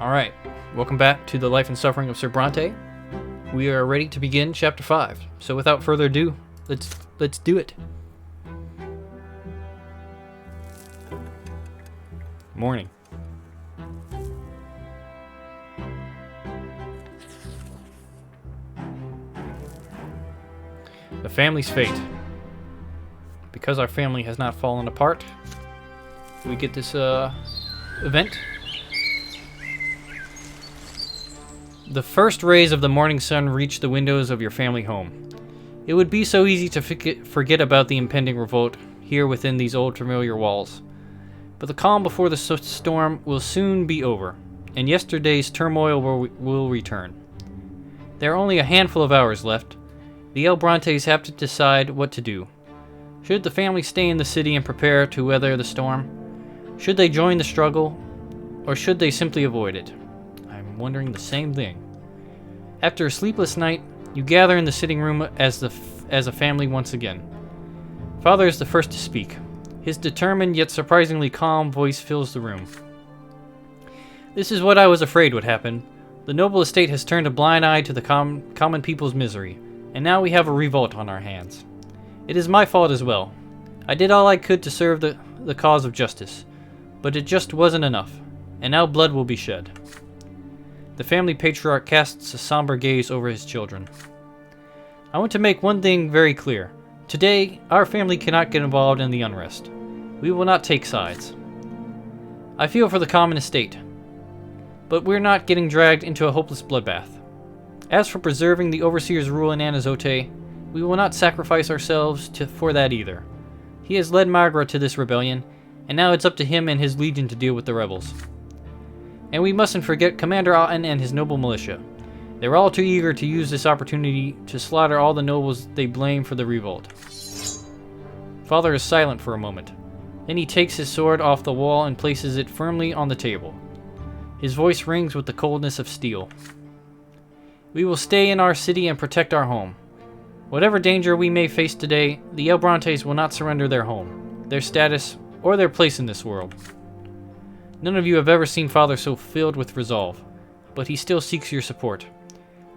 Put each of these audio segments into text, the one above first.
Alright, welcome back to the life and suffering of Sir Brante. We are ready to begin Chapter 5. So without further ado, let's do it. Morning. The family's fate. Because our family has not fallen apart, we get this event. The first rays of the morning sun reach the windows of your family home. It would be so easy to forget about the impending revolt here within these old familiar walls. But the calm before the storm will soon be over, and yesterday's turmoil will return. There are only a handful of hours left. The Brontes have to decide what to do. Should the family stay in the city and prepare to weather the storm? Should they join the struggle, or should they simply avoid it? I'm wondering the same thing. After a sleepless night, you gather in the sitting room as a family once again. Father is the first to speak. His determined yet surprisingly calm voice fills the room. This is what I was afraid would happen. The noble estate has turned a blind eye to the common people's misery, and now we have a revolt on our hands. It is my fault as well. I did all I could to serve the cause of justice, but it just wasn't enough, and now blood will be shed. The family patriarch casts a somber gaze over his children. I want to make one thing very clear. Today, our family cannot get involved in the unrest. We will not take sides. I feel for the common estate, but we're not getting dragged into a hopeless bloodbath. As for preserving the overseer's rule in Anazote, we will not sacrifice ourselves for that either. He has led Margaret to this rebellion, and now it's up to him and his legion to deal with the rebels. And we mustn't forget Commander Otten and his noble militia. They were all too eager to use this opportunity to slaughter all the nobles they blame for the revolt. Father is silent for a moment. Then he takes his sword off the wall and places it firmly on the table. His voice rings with the coldness of steel. We will stay in our city and protect our home. Whatever danger we may face today, the Brontes will not surrender their home, their status, or their place in this world. None of you have ever seen Father so filled with resolve, but he still seeks your support.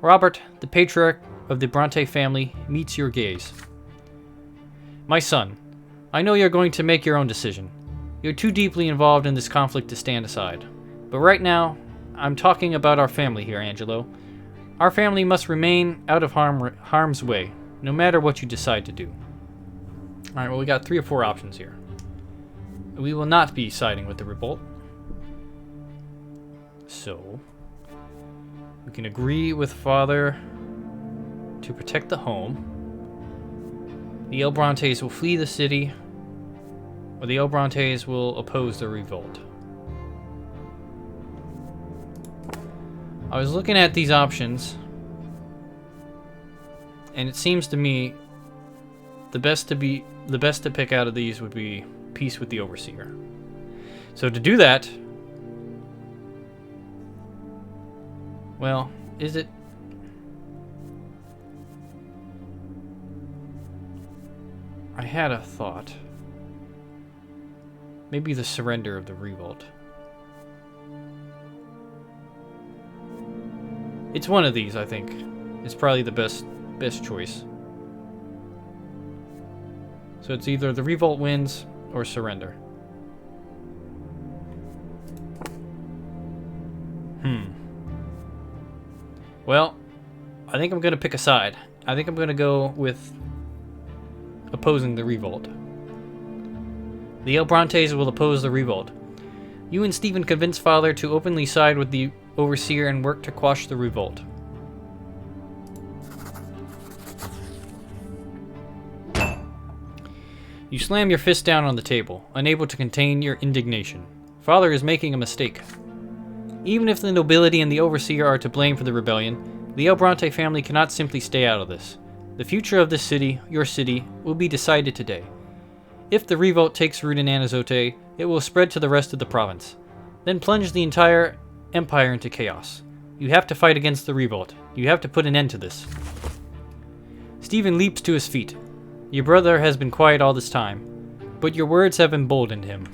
Robert, the patriarch of the Brante family, meets your gaze. My son, I know you're going to make your own decision. You're too deeply involved in this conflict to stand aside. But right now, I'm talking about our family here, Angelo. Our family must remain out of harm's way, no matter what you decide to do. Alright, well, we got 3 or 4 options here. We will not be siding with the revolt. So, we can agree with Father to protect the home. The Brontes will flee the city, or the Brontes will oppose the revolt. I was looking at these options, and it seems to me the best to pick out of these would be peace with the overseer. So to do that, well, is it? I had a thought. Maybe the surrender of the revolt. It's one of these, I think. It's probably the best choice. So it's either the revolt wins or surrender. Well, I think I'm going to pick a side. I think I'm going to go with opposing the revolt. The Brontes will oppose the revolt. You and Stephen convince Father to openly side with the overseer and work to quash the revolt. You slam your fist down on the table, unable to contain your indignation. Father is making a mistake. Even if the nobility and the overseer are to blame for the rebellion, the Bronte family cannot simply stay out of this. The future of this city, your city, will be decided today. If the revolt takes root in Anazote, it will spread to the rest of the province, then plunge the entire empire into chaos. You have to fight against the revolt. You have to put an end to this. Stephen leaps to his feet. Your brother has been quiet all this time, but your words have emboldened him.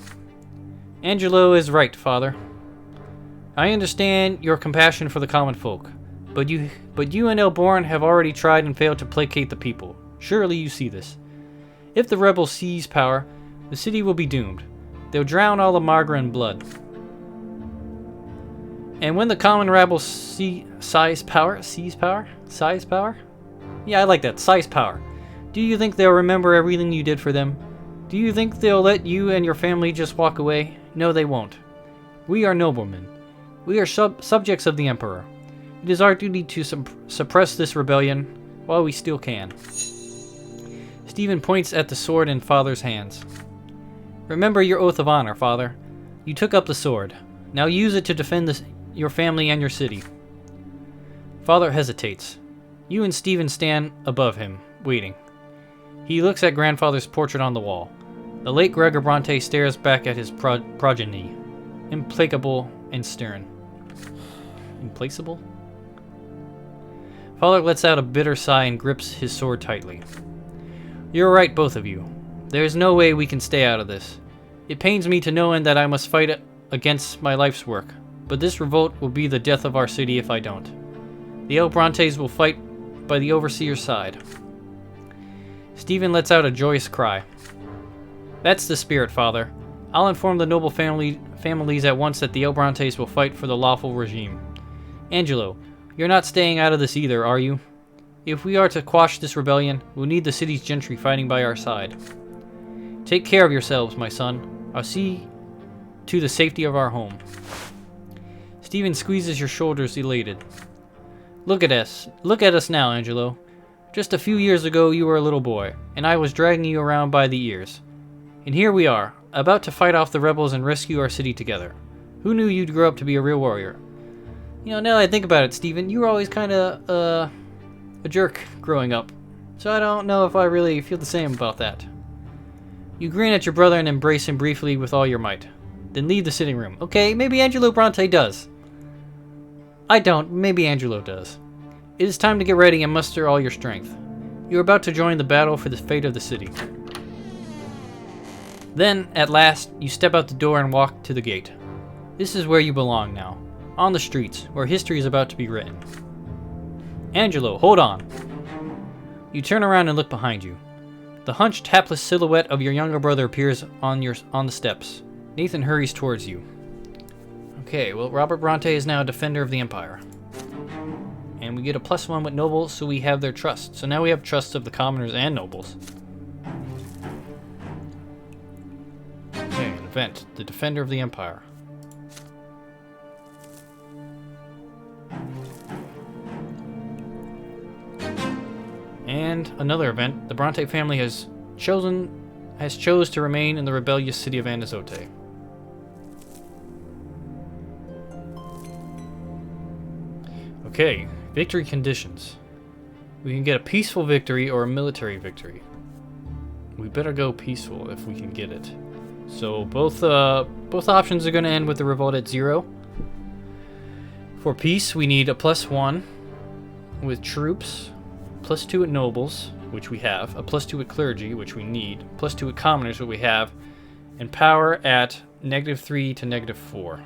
Angelo is right, Father. I understand your compassion for the common folk, but you and Elborn have already tried and failed to placate the people. Surely you see this. If the rebels seize power, the city will be doomed. They'll drown all the Margra in blood. And when the common rebels seize power? Yeah, I like that. Seize power. Do you think they'll remember everything you did for them? Do you think they'll let you and your family just walk away? No, they won't. We are noblemen. We are subjects of the Emperor. It is our duty to suppress this rebellion while we still can. Stephen points at the sword in Father's hands. Remember your oath of honor, Father. You took up the sword. Now use it to defend your family and your city. Father hesitates. You and Stephen stand above him, waiting. He looks at Grandfather's portrait on the wall. The late Gregor Brante stares back at his progeny, implacable and stern. Implacable? Father lets out a bitter sigh and grips his sword tightly. You're right, both of you. There is no way we can stay out of this. It pains me to know that I must fight against my life's work, but this revolt will be the death of our city if I don't. The El Brontes will fight by the Overseer's side. Stephen lets out a joyous cry. That's the spirit, Father. I'll inform the noble families at once that the El Brontes will fight for the lawful regime. Angelo, you're not staying out of this either, are you? If we are to quash this rebellion, we'll need the city's gentry fighting by our side. Take care of yourselves, my son. I'll see to the safety of our home. Stephen squeezes your shoulders, elated. Look at us. Look at us now, Angelo. Just a few years ago, you were a little boy, and I was dragging you around by the ears. And here we are, about to fight off the rebels and rescue our city together. Who knew you'd grow up to be a real warrior? You know, now that I think about it, Stephen, you were always kind of, a jerk growing up. So I don't know if I really feel the same about that. You grin at your brother and embrace him briefly with all your might. Then leave the sitting room. Okay, maybe Angelo Bronte does. I don't. Maybe Angelo does. It is time to get ready and muster all your strength. You are about to join the battle for the fate of the city. Then, at last, you step out the door and walk to the gate. This is where you belong now. On the streets, where history is about to be written. Angelo, hold on. You turn around and look behind you. The hunched, hapless silhouette of your younger brother appears on the steps. Nathan hurries towards you. Okay, well, Robert Bronte is now a defender of the Empire. And we get a +1 with nobles, so we have their trust. So now we have trust of the commoners and nobles. Okay, an event. The defender of the Empire. And another event. The Bronte family has chose to remain in the rebellious city of Anazote. Okay, victory conditions. We can get a peaceful victory or a military victory. We better go peaceful if we can get it. So both options are going to end with the revolt at 0. For peace, we need a +1 with troops, +2 with nobles, which we have, a +2 with clergy, which we need, +2 with commoners, which we have, and power at -3 to -4.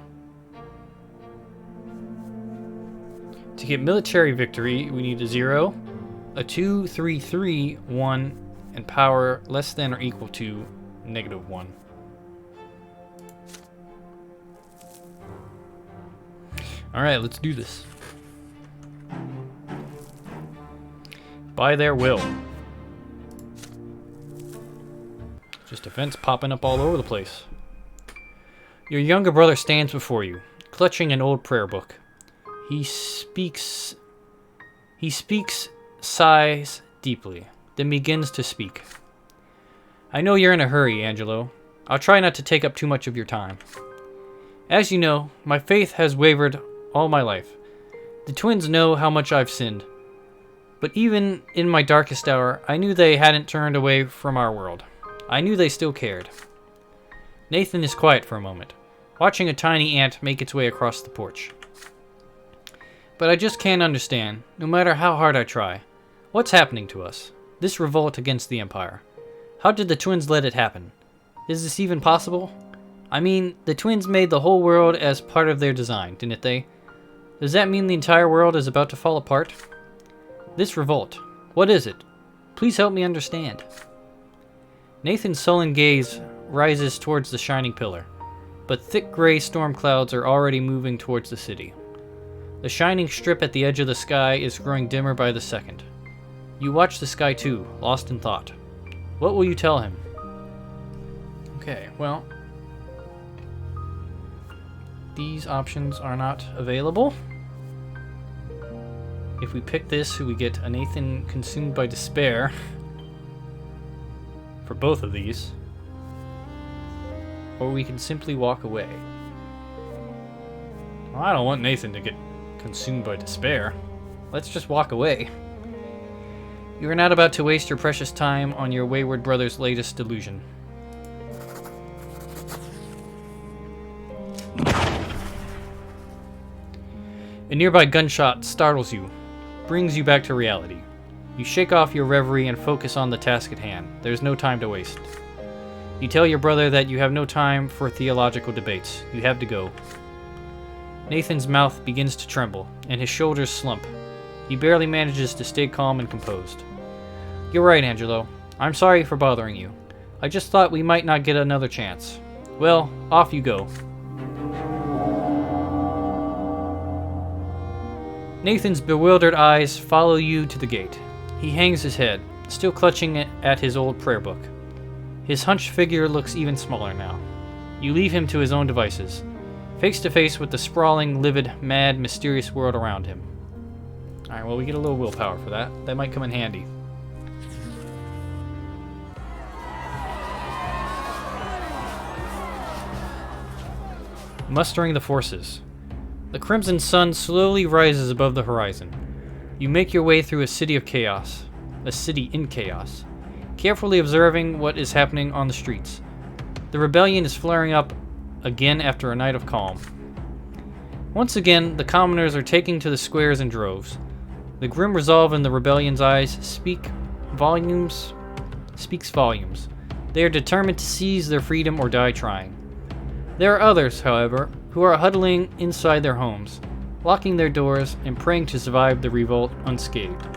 To get military victory, we need a 0, a 2, 3, 3, 1, and power less than or equal to -1. Alright, let's do this. By their will. Just events popping up all over the place. Your younger brother stands before you, clutching an old prayer book. He speaks, sighs deeply, then begins to speak. I know you're in a hurry, Angelo. I'll try not to take up too much of your time. As you know, my faith has wavered all my life. The twins know how much I've sinned. But even in my darkest hour, I knew they hadn't turned away from our world. I knew they still cared. Nathan is quiet for a moment, watching a tiny ant make its way across the porch. But I just can't understand, no matter how hard I try. What's happening to us? This revolt against the Empire. How did the twins let it happen? Is this even possible? I mean, the twins made the whole world as part of their design, didn't they? Does that mean the entire world is about to fall apart? This revolt, what is it? Please help me understand. Nathan's sullen gaze rises towards the shining pillar, but thick gray storm clouds are already moving towards the city. The shining strip at the edge of the sky is growing dimmer by the second. You watch the sky too, lost in thought. What will you tell him? Okay, well, these options are not available. If we pick this, we get a Nathan consumed by despair for both of these. Or we can simply walk away. Well, I don't want Nathan to get consumed by despair. Let's just walk away. You are not about to waste your precious time on your wayward brother's latest delusion. A nearby gunshot startles you, brings you back to reality. You shake off your reverie and focus on the task at hand. There's no time to waste. You tell your brother that you have no time for theological debates. You have to go. Nathan's mouth begins to tremble, and his shoulders slump. He barely manages to stay calm and composed. You're right, Angelo. I'm sorry for bothering you. I just thought we might not get another chance. Well, off you go. Nathan's bewildered eyes follow you to the gate. He hangs his head, still clutching at his old prayer book. His hunched figure looks even smaller now. You leave him to his own devices, face to face with the sprawling, livid, mad, mysterious world around him. Alright, well, we get a little willpower for that. That might come in handy. Mustering the forces. The crimson sun slowly rises above the horizon. You make your way through a city of chaos. A city in chaos. Carefully observing what is happening on the streets. The rebellion is flaring up again after a night of calm. Once again, the commoners are taking to the squares in droves. The grim resolve in the rebellion's eyes speaks volumes. They are determined to seize their freedom or die trying. There are others, however, who are huddling inside their homes, locking their doors and praying to survive the revolt unscathed.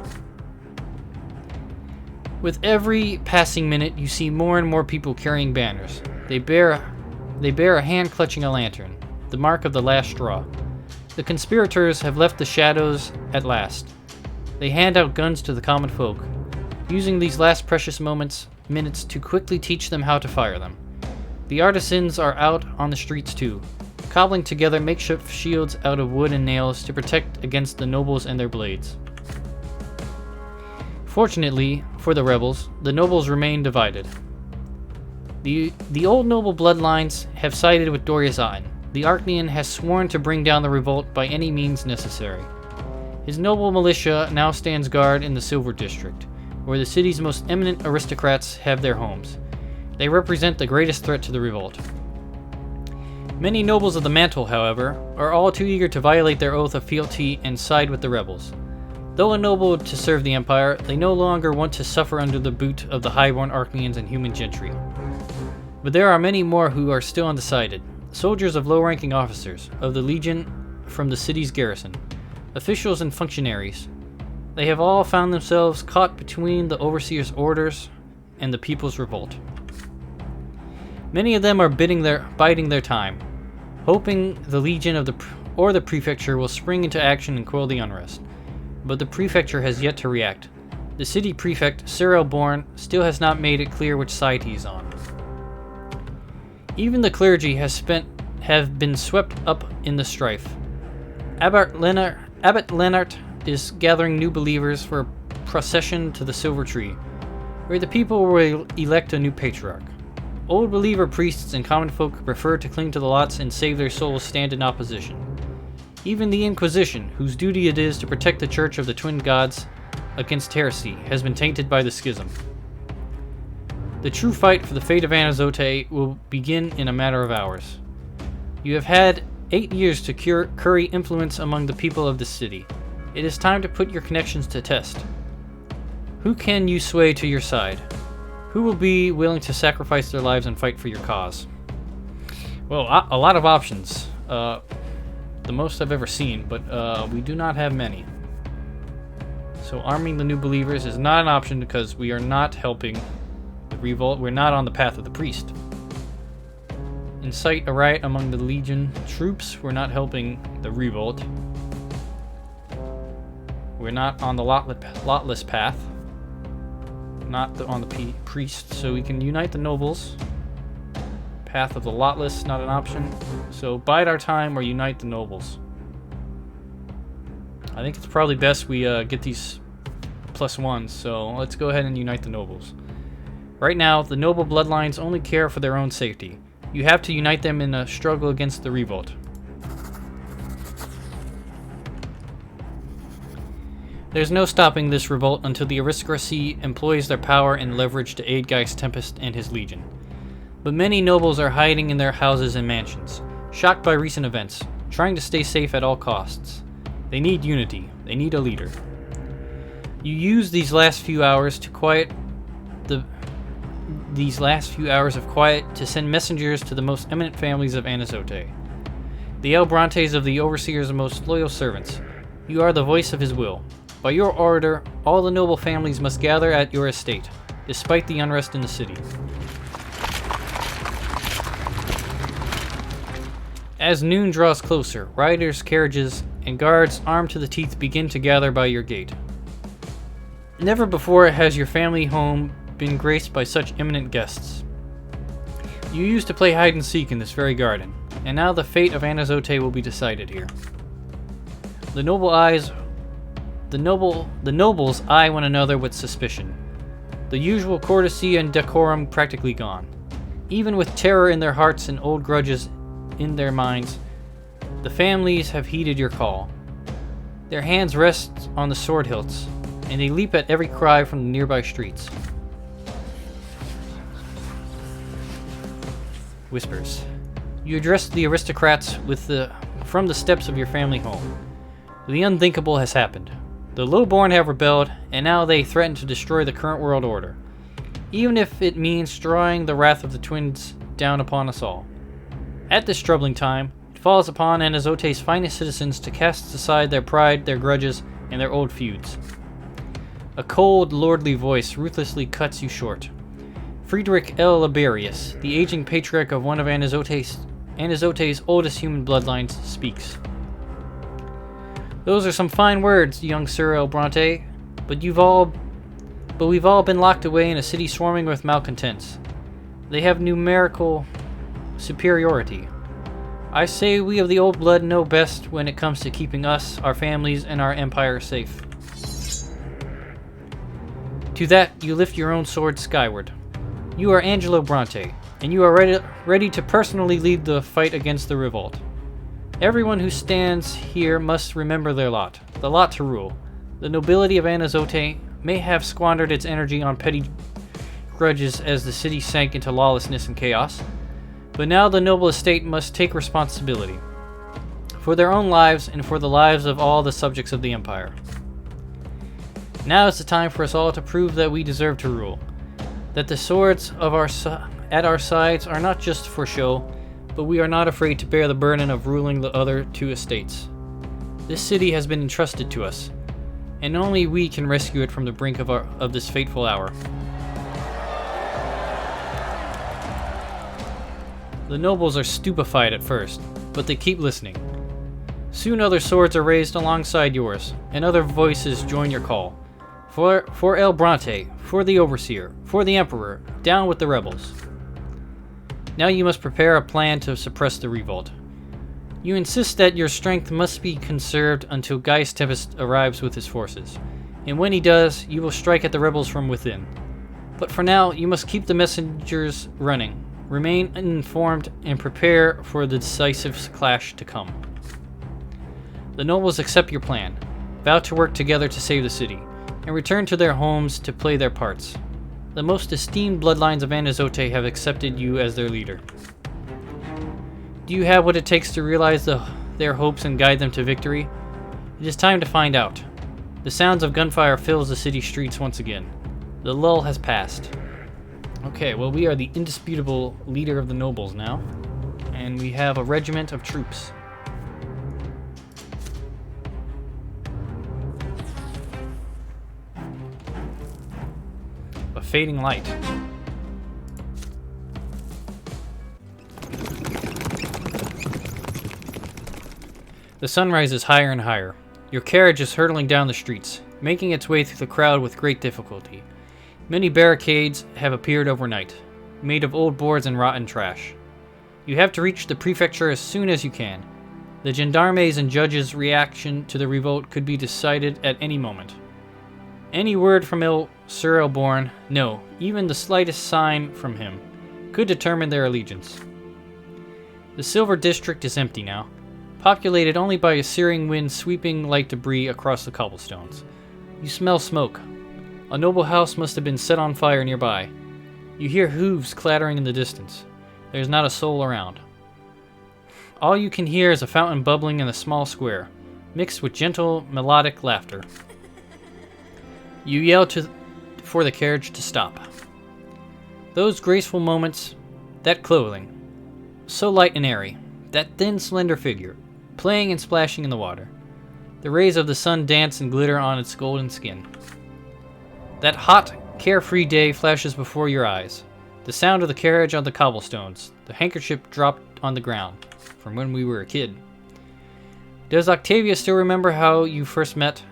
With every passing minute, you see more and more people carrying banners. They bear a hand clutching a lantern, the mark of the last straw. The conspirators have left the shadows at last. They hand out guns to the common folk, using these last precious minutes to quickly teach them how to fire them. The artisans are out on the streets too, cobbling together makeshift shields out of wood and nails to protect against the nobles and their blades. Fortunately for the rebels, the nobles remain divided. The old noble bloodlines have sided with Doria's-Aten. The Archnean has sworn to bring down the revolt by any means necessary. His noble militia now stands guard in the Silver District, where the city's most eminent aristocrats have their homes. They represent the greatest threat to the revolt. Many nobles of the mantle, however, are all too eager to violate their oath of fealty and side with the rebels. Though ennobled to serve the Empire, they no longer want to suffer under the boot of the highborn Archneans and human gentry. But there are many more who are still undecided. Soldiers of low-ranking officers, of the Legion from the city's garrison, officials and functionaries. They have all found themselves caught between the Overseer's orders and the People's Revolt. Many of them are biding their time, hoping the Legion or the Prefecture will spring into action and quell the unrest. But the Prefecture has yet to react. The city prefect, Sir Elborn, still has not made it clear which side he's on. Even the clergy have been swept up in the strife. Abbot Lennart is gathering new believers for a procession to the Silver Tree, where the people will elect a new patriarch. Old believer priests and common folk prefer to cling to the lots and save their souls stand in opposition. Even the Inquisition, whose duty it is to protect the Church of the Twin Gods against heresy, has been tainted by the schism. The true fight for the fate of Anazote will begin in a matter of hours. You have had 8 years to curry influence among the people of the city. It is time to put your connections to test. Who can you sway to your side? Who will be willing to sacrifice their lives and fight for your cause? Well, a lot of options. The most I've ever seen, but we do not have many. So arming the new believers is not an option because we are not helping the revolt. We're not on the path of the priest. Incite a riot among the Legion troops. We're not helping the revolt. We're not on the lotless path. Not on the priest. So we can unite the nobles. Path of the lotless, not an option. So bide our time or unite the nobles. I think it's probably best we get these +1s, so let's go ahead and unite the nobles. Right now, the noble bloodlines only care for their own safety. You have to unite them in a struggle against the revolt. There's no stopping this revolt until the aristocracy employs their power and leverage to aid Gaius Tempest and his legion. But many nobles are hiding in their houses and mansions, shocked by recent events, trying to stay safe at all costs. They need unity. They need a leader. You use these last few hours to quiet to send messengers to the most eminent families of Anazote. The El Brantes of the Overseer's most loyal servants. You are the voice of his will. By your order, all the noble families must gather at your estate, despite the unrest in the city. As noon draws closer, riders, carriages, and guards armed to the teeth begin to gather by your gate. Never before has your family home been graced by such eminent guests. You used to play hide and seek in this very garden, and now the fate of Anazote will be decided here. The nobles eye one another with suspicion. The usual courtesy and decorum practically gone. Even with terror in their hearts and old grudges in their minds, the families have heeded your call. Their hands rest on the sword hilts, and they leap at every cry from the nearby streets. Whispers. You address the aristocrats from the steps of your family home. The unthinkable has happened. The lowborn have rebelled, and now they threaten to destroy the current world order, even if it means drawing the wrath of the twins down upon us all. At this troubling time, it falls upon Anazote's finest citizens to cast aside their pride, their grudges, and their old feuds. A cold, lordly voice ruthlessly cuts you short. Friedrich L. Liberius, the aging patriarch of one of Anazote's oldest human bloodlines, speaks. Those are some fine words, young Sir L. Brante, but we've all been locked away in a city swarming with malcontents. They have numerical superiority. I say we of the old blood know best when it comes to keeping us, our families, and our empire safe. To that, you lift your own sword skyward. You are Angelo Brante, and you are ready to personally lead the fight against the revolt. Everyone who stands here must remember their lot, the lot to rule. The nobility of Anazote may have squandered its energy on petty grudges as the city sank into lawlessness and chaos, but now the noble estate must take responsibility for their own lives and for the lives of all the subjects of the empire. Now is the time for us all to prove that we deserve to rule, that the swords at our sides are not just for show, but we are not afraid to bear the burden of ruling the other two estates. This city has been entrusted to us, and only we can rescue it from the brink of this fateful hour. The nobles are stupefied at first, but they keep listening. Soon other swords are raised alongside yours, and other voices join your call. For El Brante, for the Overseer, for the Emperor, down with the rebels. Now you must prepare a plan to suppress the revolt. You insist that your strength must be conserved until Gaius Tempest arrives with his forces, and when he does, you will strike at the rebels from within. But for now, you must keep the messengers running, remain informed, and prepare for the decisive clash to come. The nobles accept your plan, vow to work together to save the city, and return to their homes to play their parts. The most esteemed bloodlines of Anazote have accepted you as their leader. Do you have what it takes to realize their hopes and guide them to victory? It is time to find out. The sounds of gunfire fills the city streets once again. The lull has passed. Okay, well, we are the indisputable leader of the nobles now. And we have a regiment of troops. A fading light. The sun rises higher and higher. Your carriage is hurtling down the streets, making its way through the crowd with great difficulty. Many barricades have appeared overnight, made of old boards and rotten trash. You have to reach the prefecture as soon as you can. The gendarmes and judges' reaction to the revolt could be decided at any moment. Any word from Sir Elborn, no, even the slightest sign from him, could determine their allegiance. The Silver District is empty now, populated only by a searing wind sweeping light debris across the cobblestones. You smell smoke. A noble house must have been set on fire nearby. You hear hooves clattering in the distance. There's not a soul around. All you can hear is a fountain bubbling in a small square, mixed with gentle, melodic laughter. You yell for the carriage to stop. Those graceful moments, that clothing, so light and airy, that thin, slender figure, playing and splashing in the water. The rays of the sun dance and glitter on its golden skin. That hot, carefree day flashes before your eyes. The sound of the carriage on the cobblestones, the handkerchief dropped on the ground, from when we were a kid. Does Octavia still remember how you first met?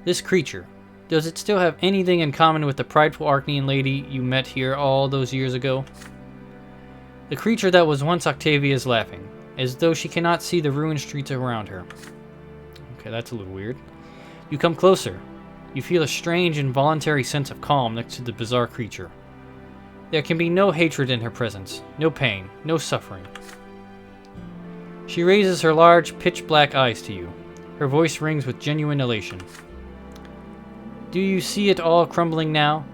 This creature, does it still have anything in common with the prideful Arcanian lady you met here all those years ago? The creature that was once Octavia is laughing, as though she cannot see the ruined streets around her. Okay, that's a little weird. You come closer. You feel a strange, involuntary sense of calm next to the bizarre creature. There can be no hatred in her presence, no pain, no suffering. She raises her large, pitch-black eyes to you. Her voice rings with genuine elation. Do you see it all crumbling now?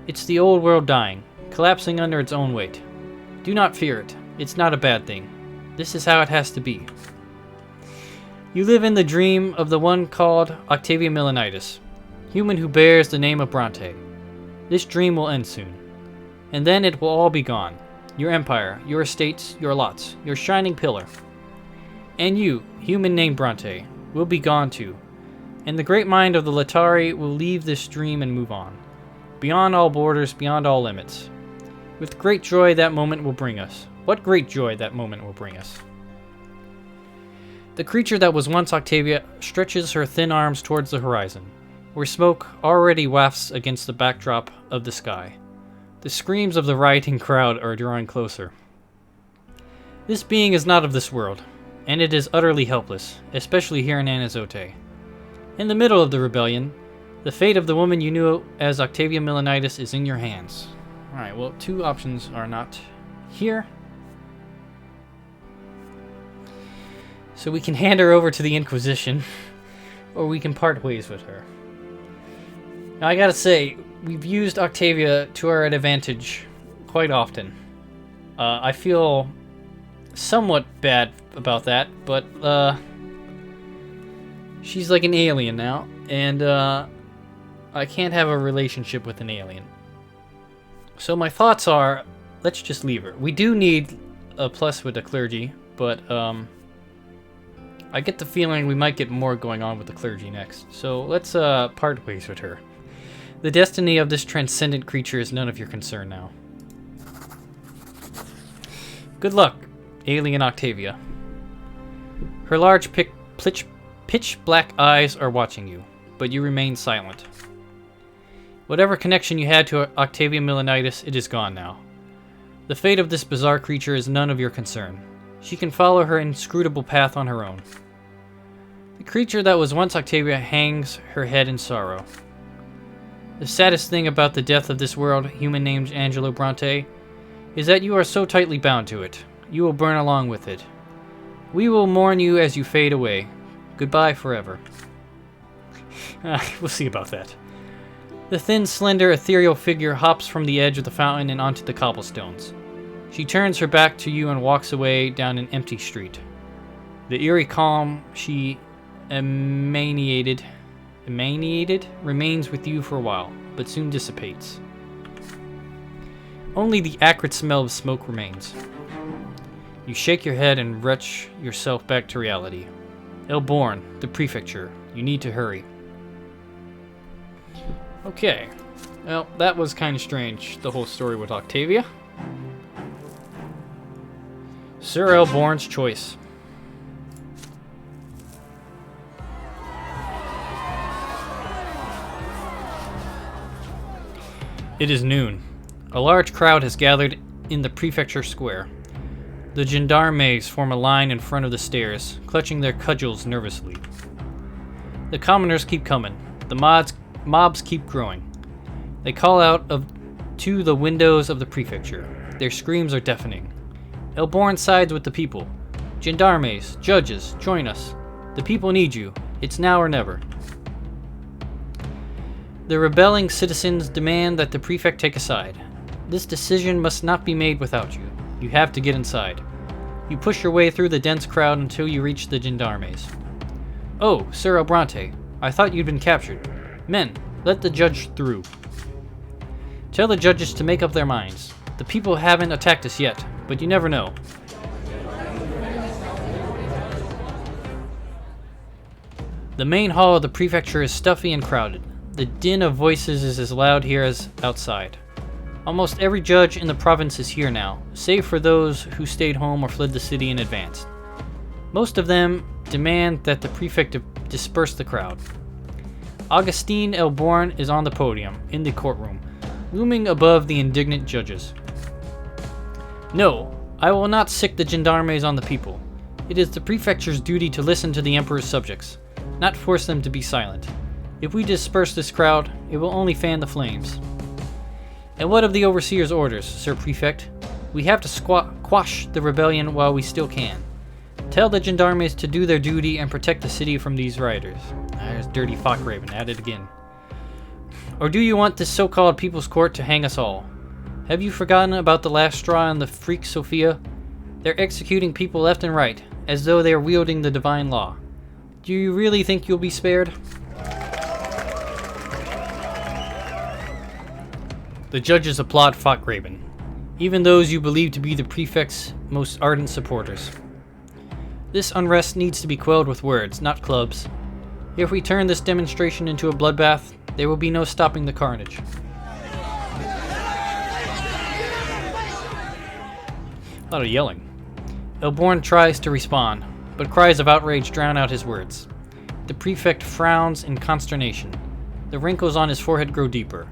It's the old world dying, collapsing under its own weight. Do not fear it. It's not a bad thing. This is how it has to be. You live in the dream of the one called Octavia Milanitis, human who bears the name of Brante. This dream will end soon, and then it will all be gone. Your empire, your estates, your lots, your shining pillar. And you, human named Brante, will be gone too, and the great mind of the Latari will leave this dream and move on, beyond all borders, beyond all limits. With great joy that moment will bring us. What great joy that moment will bring us. The creature that was once Octavia stretches her thin arms towards the horizon, where smoke already wafts against the backdrop of the sky. The screams of the rioting crowd are drawing closer. This being is not of this world, and it is utterly helpless, especially here in Anazote. In the middle of the rebellion, the fate of the woman you knew as Octavia Milanitis is in your hands. Alright, well, two options are not here. So we can hand her over to the Inquisition, or we can part ways with her. Now I gotta say, we've used Octavia to our advantage quite often. I feel somewhat bad about that, but she's like an alien now, and I can't have a relationship with an alien. So my thoughts are, let's just leave her. We do need a plus with the clergy, but I get the feeling we might get more going on with the clergy next. So let's part ways with her. The destiny of this transcendent creature is none of your concern now. Good luck, alien Octavia. Her large pitch black eyes are watching you, but you remain silent. Whatever connection you had to Octavia Milanitis, it is gone now. The fate of this bizarre creature is none of your concern. She can follow her inscrutable path on her own. The creature that was once Octavia hangs her head in sorrow. The saddest thing about the death of this world, human named Angelo Brante, is that you are so tightly bound to it. You will burn along with it. We will mourn you as you fade away. Goodbye forever. We'll see about that. The thin, slender, ethereal figure hops from the edge of the fountain and onto the cobblestones. She turns her back to you and walks away down an empty street. The eerie calm she emanated remains with you for a while, but soon dissipates. Only the acrid smell of smoke remains. You shake your head and retch yourself back to reality. Elborn, the prefecture. You need to hurry. Okay. Well, that was kind of strange, the whole story with Octavia. Sir Elborn's choice. It is noon. A large crowd has gathered in the prefecture square. The gendarmes form a line in front of the stairs, clutching their cudgels nervously. The commoners keep coming. The mobs keep growing. They call out to the windows of the prefecture. Their screams are deafening. Elborn sides with the people. Gendarmes, judges, join us. The people need you. It's now or never. The rebelling citizens demand that the prefect take a side. This decision must not be made without you. You have to get inside. You push your way through the dense crowd until you reach the gendarmes. Oh, Sir Brante, I thought you'd been captured. Men, let the judge through. Tell the judges to make up their minds. The people haven't attacked us yet, but you never know. The main hall of the prefecture is stuffy and crowded. The din of voices is as loud here as outside. Almost every judge in the province is here now, save for those who stayed home or fled the city in advance. Most of them demand that the prefect disperse the crowd. Augustine Elborn is on the podium, in the courtroom, looming above the indignant judges. No, I will not sick the gendarmes on the people. It is the prefecture's duty to listen to the emperor's subjects, not force them to be silent. If we disperse this crowd, it will only fan the flames. And what of the overseer's orders, Sir Prefect? We have to quash the rebellion while we still can. Tell the gendarmes to do their duty and protect the city from these rioters. There's dirty Fockraven at it again. Or do you want this so-called People's Court to hang us all? Have you forgotten about the last straw in the freak Sophia? They're executing people left and right, as though they are wielding the divine law. Do you really think you'll be spared? The judges applaud Fockraven, even those you believe to be the prefect's most ardent supporters. This unrest needs to be quelled with words, not clubs. If we turn this demonstration into a bloodbath, there will be no stopping the carnage. A lot of yelling. Elborn tries to respond, but cries of outrage drown out his words. The prefect frowns in consternation. The wrinkles on his forehead grow deeper.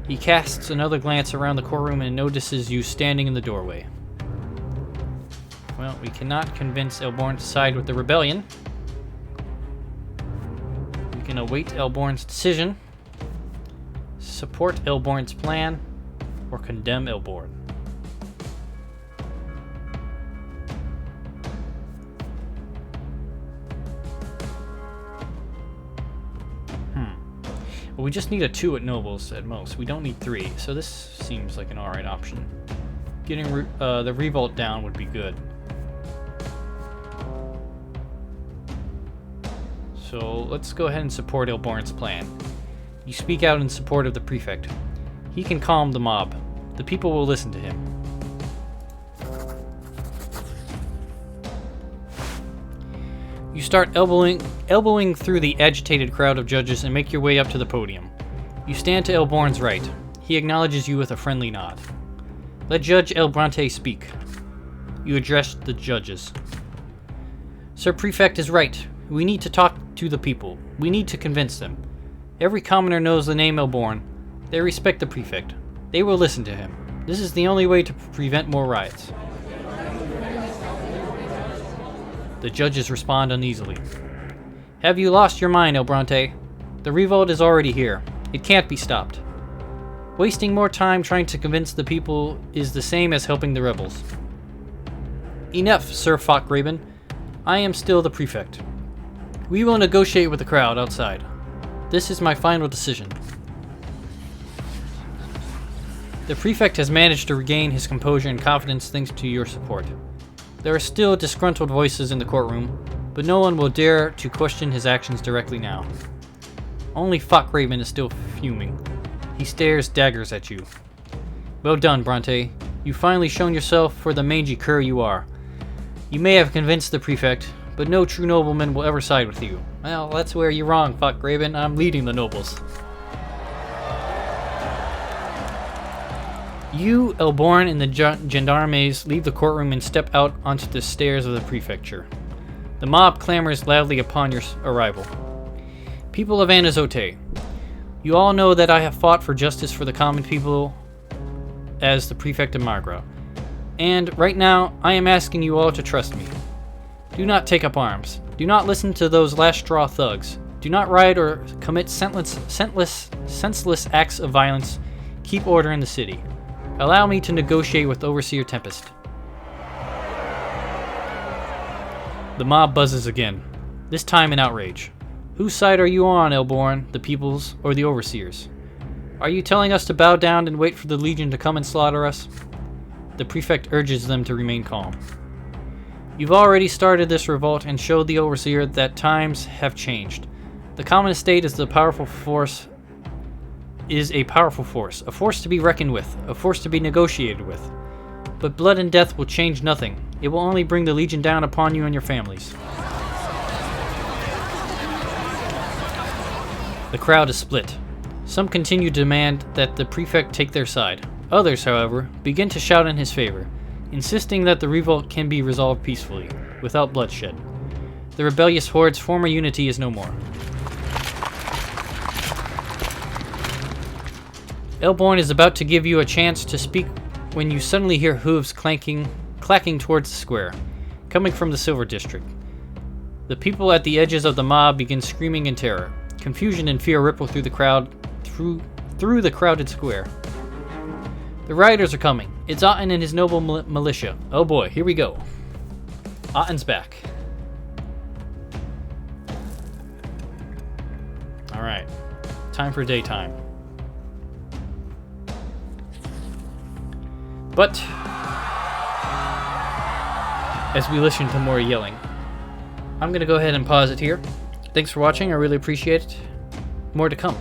He casts another glance around the courtroom and notices you standing in the doorway. Well, we cannot convince Elborn to side with the rebellion. We can await Elborn's decision, support Elborn's plan, or condemn Elborn. Well, we just need a 2 at nobles at most. We don't need 3, so this seems like an alright option. Getting the Revolt down would be good. So let's go ahead and support Elborn's plan. You speak out in support of the prefect. He can calm the mob. The people will listen to him. You start elbowing through the agitated crowd of judges and make your way up to the podium. You stand to Elborn's right. He acknowledges you with a friendly nod. Let Judge Brante speak. You address the judges. Sir Prefect is right. We need to talk to the people. We need to convince them. Every commoner knows the name Elborn. They respect the prefect. They will listen to him. This is the only way to prevent more riots. The judges respond uneasily. Have you lost your mind, Brante? The revolt is already here. It can't be stopped. Wasting more time trying to convince the people is the same as helping the rebels. Enough, Sir Fockraven. I am still the prefect. We will negotiate with the crowd outside. This is my final decision. The prefect has managed to regain his composure and confidence thanks to your support. There are still disgruntled voices in the courtroom, but no one will dare to question his actions directly now. Only Fockraven is still fuming. He stares daggers at you. Well done, Brante. You've finally shown yourself for the mangy cur you are. You may have convinced the prefect, but no true nobleman will ever side with you. Well, that's where you're wrong, Fockgraven. I'm leading the nobles. You, Elborn, and the gendarmes leave the courtroom and step out onto the stairs of the prefecture. The mob clamors loudly upon your arrival. People of Anazote, you all know that I have fought for justice for the common people as the prefect of Margra. And right now, I am asking you all to trust me. Do not take up arms. Do not listen to those last straw thugs. Do not riot or commit senseless acts of violence. Keep order in the city. Allow me to negotiate with Overseer Tempest. The mob buzzes again, this time in outrage. Whose side are you on, Elborn, the people's or the Overseers? Are you telling us to bow down and wait for the Legion to come and slaughter us? The prefect urges them to remain calm. You've already started this revolt and showed the Overseer that times have changed. The common estate is a powerful force, a force to be reckoned with, a force to be negotiated with. But blood and death will change nothing. It will only bring the Legion down upon you and your families. The crowd is split. Some continue to demand that the prefect take their side. Others, however, begin to shout in his favor, insisting that the revolt can be resolved peacefully, without bloodshed. The rebellious horde's former unity is no more. Elborn is about to give you a chance to speak when you suddenly hear hooves clacking towards the square, coming from the Silver District. The people at the edges of the mob begin screaming in terror. Confusion and fear ripple through the crowd, through the crowded square. The rioters are coming. It's Otten and his noble militia. Oh boy, here we go. Otten's back. Alright. Time for daytime. But as we listen to more yelling, I'm going to go ahead and pause it here. Thanks for watching. I really appreciate it. More to come.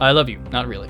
I love you. Not really.